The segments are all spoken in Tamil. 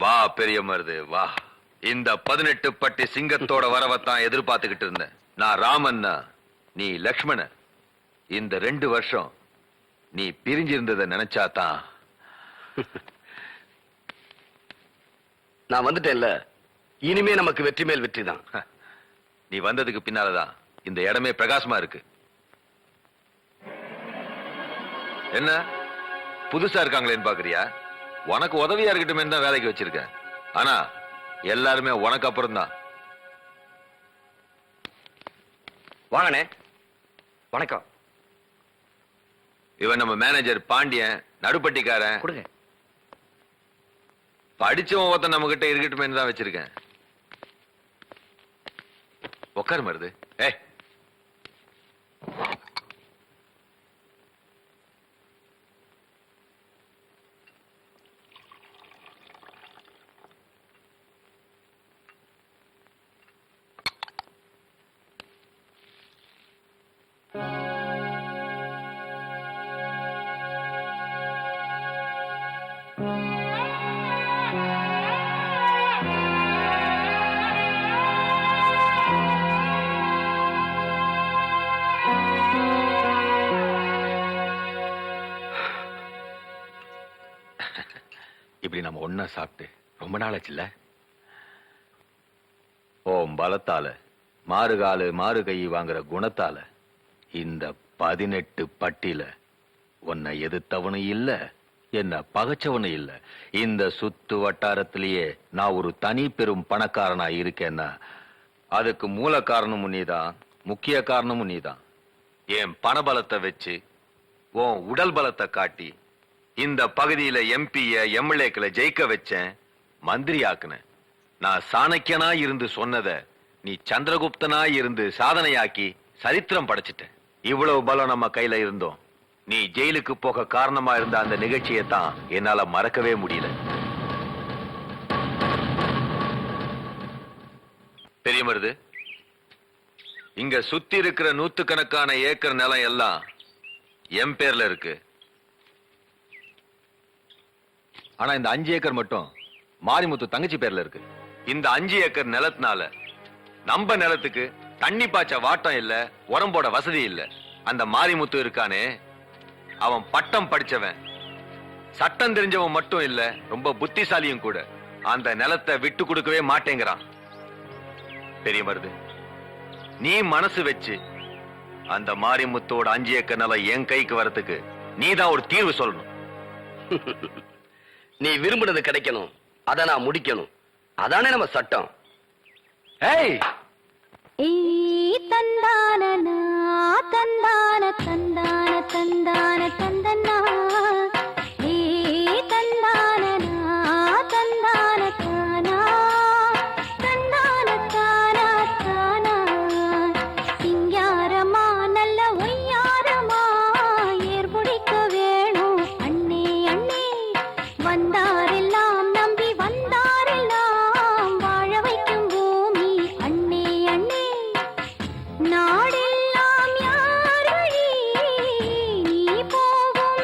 வா பெரிய மருது வா. இந்த 18 பட்டி சிங்கத்தோட வரவத்தான் எதிர்பார்த்துக்கிட்டு இருந்தேன். நான் ராமன்னா, நீ லக்ஷ்மண. இந்த 2 வருஷம் நீ பிரிஞ்சிருந்ததை நினைச்சாதான். நான் வந்துட்டேன்ல, இனிமே நமக்கு வெற்றி மேல் வெற்றி தான். நீ வந்ததுக்கு பின்னாலதான் இந்த இடமே பிரகாசமா இருக்கு. என்ன புதுசா இருக்காங்களேன்னு பாக்குறியா? உனக்கு உதவியா இருக்கட்டுமே தான் வேலைக்கு வச்சிருக்கேன். ஆனா எல்லாருமே உனக்கு அப்புறம் தான். வாங்கண்ணே. வணக்கம். இவன் நம்ம மேனேஜர் பாண்டியன், நடுப்பட்டிக்காரன். கொடுங்க. படிச்சவன் ஒருத்தன் நம்ம கிட்ட இருக்கட்டுமே தான் வச்சிருக்கேன். உட்கார் மருது. ஏய், இப்படி நம்ம ஒன்னா சாப்பிட்டு ரொம்ப நாளாச்சுல்ல? ஓம் பலத்தால மாறுகாலு மாறு கை வாங்குற குணத்தால இந்த 18 பட்டியில உன்னை எதிர்த்தவனும் இல்ல, என்ன பகைச்சவனும் இல்ல. இந்த சுத்து வட்டாரத்திலேயே நான் ஒரு தனி பெரும் பணக்காரனா இருக்கேன்னா அதுக்கு மூல காரணமும் நீதான், முக்கிய காரணமும் நீதான். என் பணபலத்தை வச்சு உன் உடல் பலத்தை காட்டி இந்த பகுதியில எம்பிய எம்எல்ஏக்களை ஜெயிக்க வச்சேன், மந்திரி ஆக்குனேன். நான் சாணக்கியனா இருந்து சொன்னத நீ சந்திரகுப்தனா இருந்து சாதனையாக்கி சரித்திரம் படைச்சிட்ட. இவ்வளவு பலம் நம்ம கையில இருந்தோம். நீ ஜெயிலுக்கு போக காரணமா இருந்த அந்த நிகழ்ச்சியை தான் என்னால மறக்கவே முடியல. பெரிய மருது, இங்க சுத்தி இருக்கிற 100கணக்கான ஏக்கர் நிலம் எல்லாம் என் பேர்ல இருக்கு. ஆனா இந்த 5 ஏக்கர் மட்டும் மாரிமுத்து தங்கச்சி பேர்ல இருக்கு. இந்த 5 ஏக்கர் நிலத்தினால நம்ம நிலத்துக்கு தண்ணி பாய்ச்ச வாட்டம் இல்ல, உரம்போட வசதி இல்ல. அந்த மாரிமுத்து இருக்கானே, அவன் பட்டம் படிச்சவன், சட்டம் தெரிஞ்சவன் மட்டும் இல்ல, ரொம்ப புத்திசாலியும் கூட. அந்த நிலத்தை விட்டு கொடுக்கவே மாட்டேங்கிறான். பெரிய மருது, நீ மனசு வச்சு அந்த மாரிமுத்தோட 5 ஏக்கர் நிலம் என் கைக்கு வரதுக்கு நீதான் ஒரு தீர்வு சொல்லணும். நீ விரும்பினது கிடைக்கணும், அத நான் முடிக்கணும். அதானே நம்ம சட்டம். ஏய் தந்தான தந்தான தந்தான தந்தான தந்தனா தந்தான தந்தான தானா தந்தான தானா தானா சிங்காரமா நல்ல ஒய்யாரமா ஏற்புடிக்க வேணும் அண்ணே அண்ணே. வந்தாரெல்லாம் நம்பி வந்தாரெல்லாம் வாழ வைக்கும் பூமி அண்ணே அண்ணே. நாடெல்லாம் யார் வழி நீ போகும்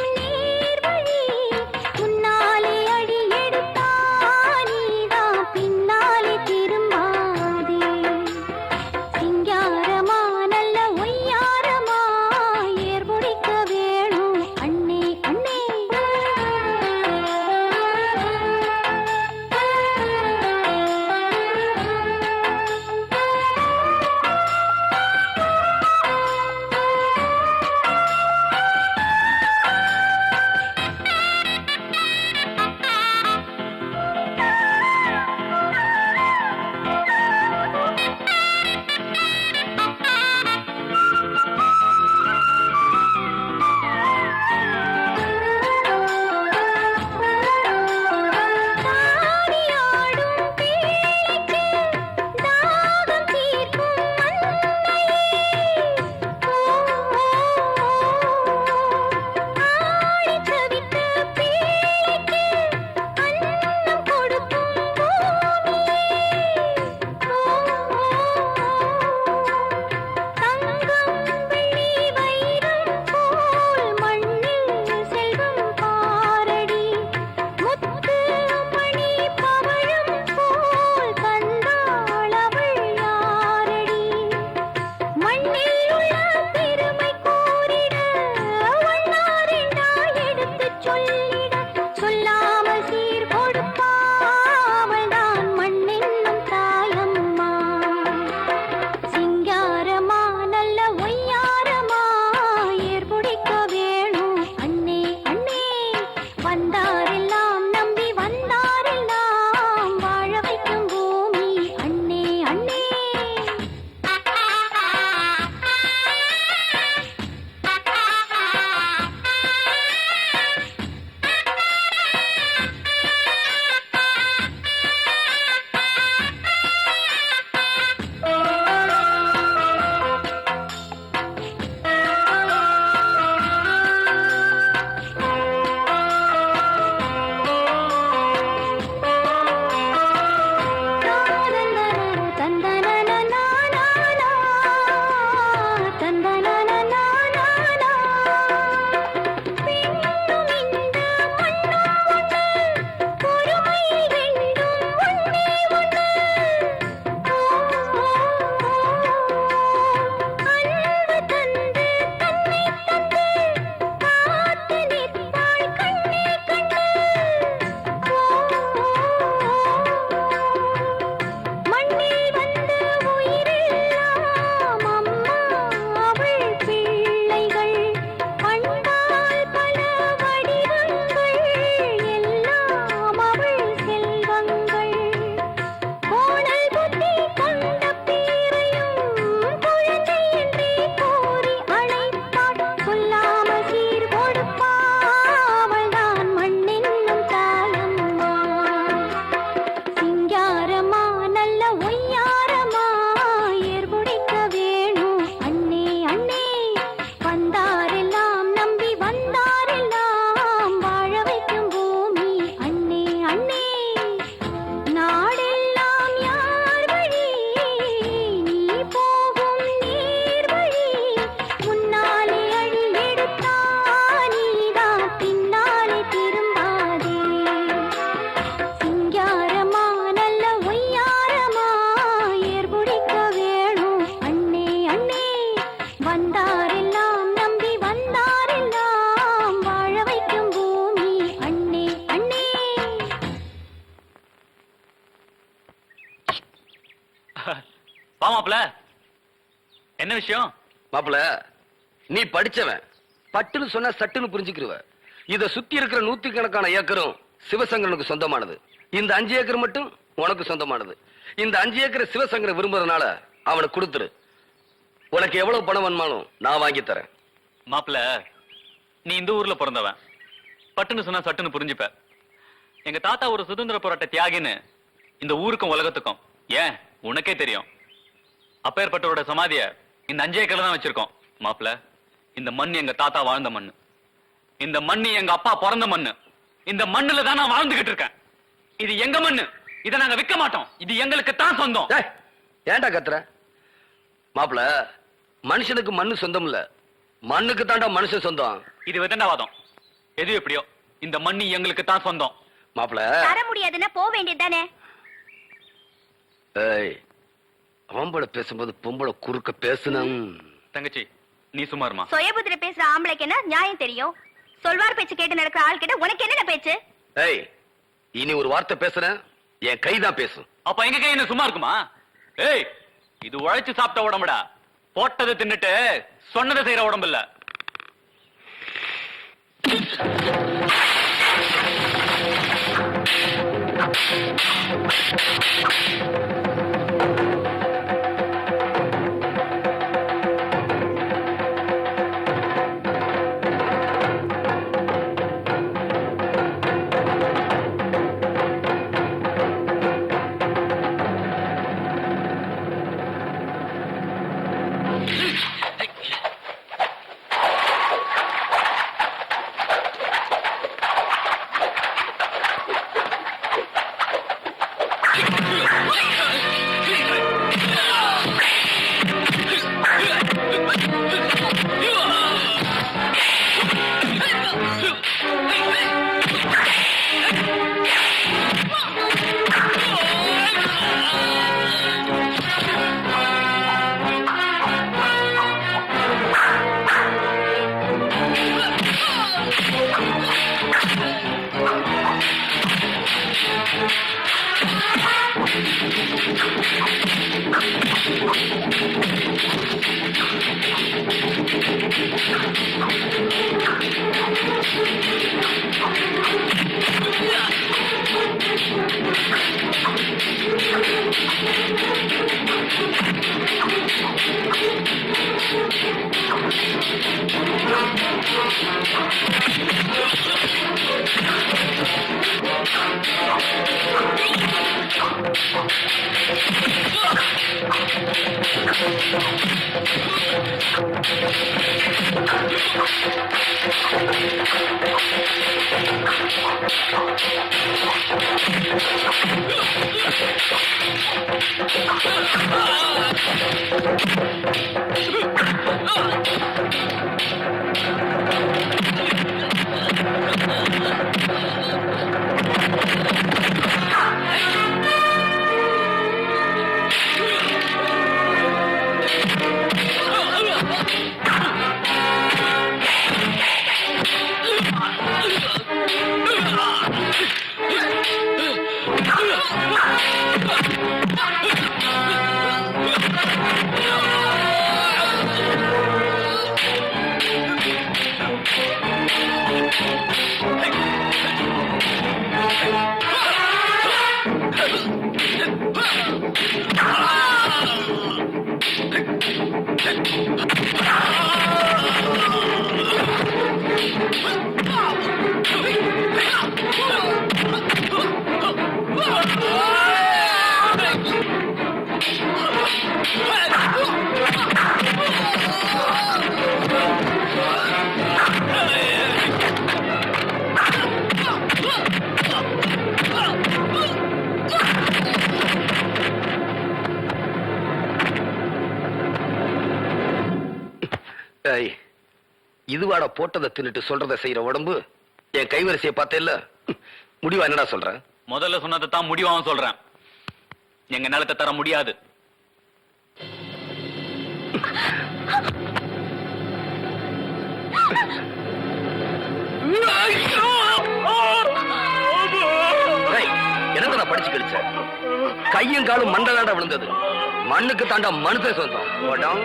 மாப்பிள என்ன விஷயம்? மாப்பிள நீ படிச்சவன், பட்டுன்னு சொன்னா சட்டுன்னு புரிஞ்சுக்கிருவ. இத சுத்தி இருக்கிற 100கணக்கான ஏக்கரும் சிவசங்கரனுக்கு சொந்தமானது. இந்த 5 ஏக்கர் மட்டும் உனக்கு சொந்தமானது. இந்த 5 ஏக்கர் சிவசங்கரன் விரும்புறதுனால அவனுக்கு கொடுத்துரு. உனக்கு எவ்வளவு பணம் வேணுமாலும் நான் வாங்கி தரேன். மாப்பிள நீ இந்த ஊர்ல பிறந்தவன், பட்டுன்னு சொன்னா சட்டுன்னு புரிஞ்சுப்ப. எங்க தாத்தா ஒரு சுதந்திர போராட்ட தியாகின்னு இந்த ஊருக்கும் உலகத்துக்கும் ஏன் உனக்கே தெரியும். அப்பேற்பட்டவரோட சமாதிய இந்த 5 ஏக்கர்ல தான் வச்சிருக்கோம். மாப்பிள இந்த மண் எங்க தாத்தா வாழ்ந்த மண்ணு, இந்த மண்ணு எங்க அப்பா பிறந்த மண்ணு, இந்த மண்ணுல தான் நான் வாழ்ந்துகிட்டு இருக்கேன். இது எங்க மண்ணு, இதை நாங்க விற்க மாட்டோம். இது எங்களுக்கு தான் சொந்தம். ஏன்டா கத்துற? மாப்பிள மனுஷனுக்கு மண்ணு சொந்தம் இல்ல, மண்ணுக்கு தாண்டா மனுஷன் சொந்தம். இது விதண்டாவாதம். எது எப்படியோ இந்த மண்ணு எங்களுக்கு தான் சொந்தம். மாப்பிள தர முடியாதுன்னா போக வேண்டியதுதானே. ஆம்பளை பேசும்போது பொம்பளை குறுக்க பேசணும். தங்கச்சி நீ சுமாருமா? சுயபுத்திர பேசுற ஆம்பளைக்கு என்ன நியாயம் தெரியும்? சொல்வார் பேச்சு கேட்டு நடக்கிற ஆள் கிட்ட உனக்கு என்ன பேச்சு? இனி ஒரு வார்த்தை பேசுறேன், என் கைதான் பேசும். அப்ப எங்க கை என்ன சும்மா இருக்குமா? ஏய், இது உழைச்சு சாப்பிட்ட உடம்புடா. போட்டதை தின்னுட்டு சொன்னதை செய்யற உடம்பு இல்ல. இதுவாட போட்டதை தின்னுட்டு சொல்றதை செய்யற உடம்பு. என் கைவரிசையை பார்த்தேல்ல, முடிவா என்னடா சொல்ற? முதல்ல சொன்னதை தான் முடிவாவும் சொல்றேன். எங்க நிலத்தை தர முடியாது. என்னடா படிச்சு கழிச்ச? கையும் காலும் மண்டலாண்டா விழுந்தது. மண்ணுக்கு தாண்டா மனுஷன் சொந்தம். போடாம்.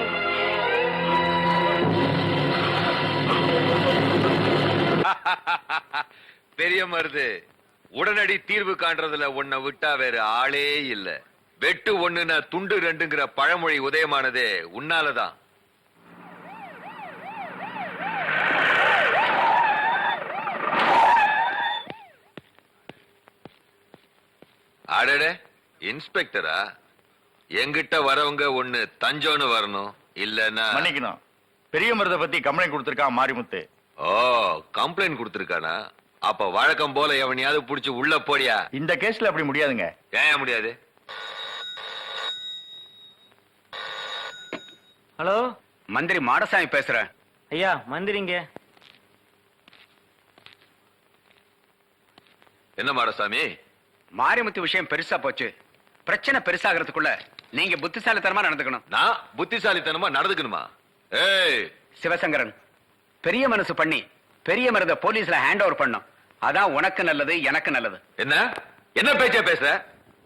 பெரிய மருது, உடனடி தீர்வு காண்றதுல உன்னை விட்டா வேற ஆளே இல்ல. வெட்டு ஒண்ணுனா துண்டு ரெண்டுங்கிற பழமொழி உதயமானதே உன்னாலதான். அடடே, இன்ஸ்பெக்டரா? எங்கிட்ட வரவங்க ஒண்ணு தஞ்சோன்னு வரணும், இல்லன்னா மன்னிக்கணும். பெரிய மருதை பத்தி கம்ப்ளைண்ட் கொடுத்திருக்கான் மாரிமுத்து. ஓ, கம்ப்ளைண்ட் கொடுத்திருக்கானா? அப்ப வழக்கம் போல எவனையாவது புடிச்சு உள்ள போடியா. இந்த கேஸ்ல அப்படி முடியாதுங்க. ஏன் முடியாது? ஹலோ, மந்திரி மாடசாமி பேசுறேன். ஐயா மந்திரிங்க. என்ன மாடசாமி? மாரிமுத்து விஷயம் பெருசா போச்சு. பிரச்சனை பெருசாகிறதுக்குள்ள நீங்க புத்திசாலித்தனமா நடந்துக்கணும். நான் புத்திசாலித்தனமா நடந்துக்கணுமா? ஏய், சிவசங்கரன், பெரிய மனசு பண்ணி பெரிய மருத போலீஸ்ல ஹேண்ட் ஓவர் பண்ணும். அதான் உனக்கு நல்லது, எனக்கு நல்லது. என்ன என்ன பேச்சா பேசுற?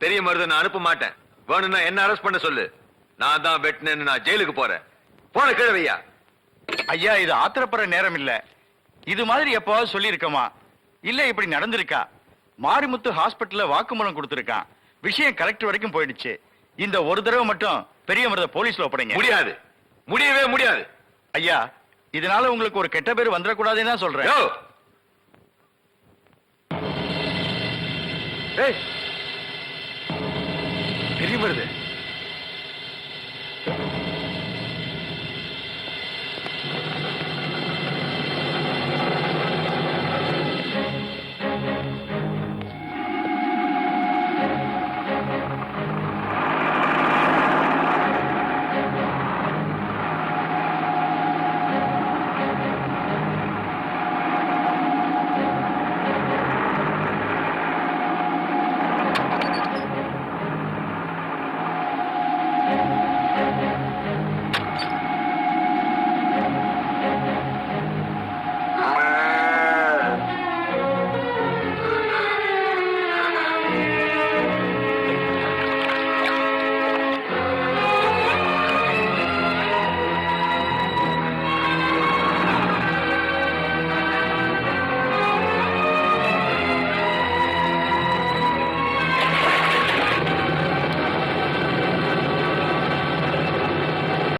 பெரிய மருத நான் அனுப்ப மாட்டேன். வேணும்னா என்ன அரெஸ்ட் பண்ண சொல்லு. நான் தான் வெட்டினேன்னு நான் ஜெயிலுக்கு போறேன். போன கிழவையா. ஐயா, இது ஆத்திரப்படுற நேரம் இல்ல. இது மாதிரி எப்பவாவது சொல்லி இருக்கமா? இல்ல இப்படி நடந்திருக்கா? மாரிமுத்து ஹாஸ்பிட்டல்ல வாக்குமூலம் கொடுத்திருக்கான். விஷயம் கலெக்டர் வரைக்கும் போயிடுச்சு. இந்த ஒரு தடவை மட்டும் பெரிய மருத போலீஸ்ல ஒப்படைங்க. முடியாது, முடியவே முடியாது. ஐயா, இதனால உங்களுக்கு ஒரு கெட்ட பேர் வந்துடக்கூடாதுன்னு தான் சொல்றேன். யோ! ஏய், பெரிய மருது,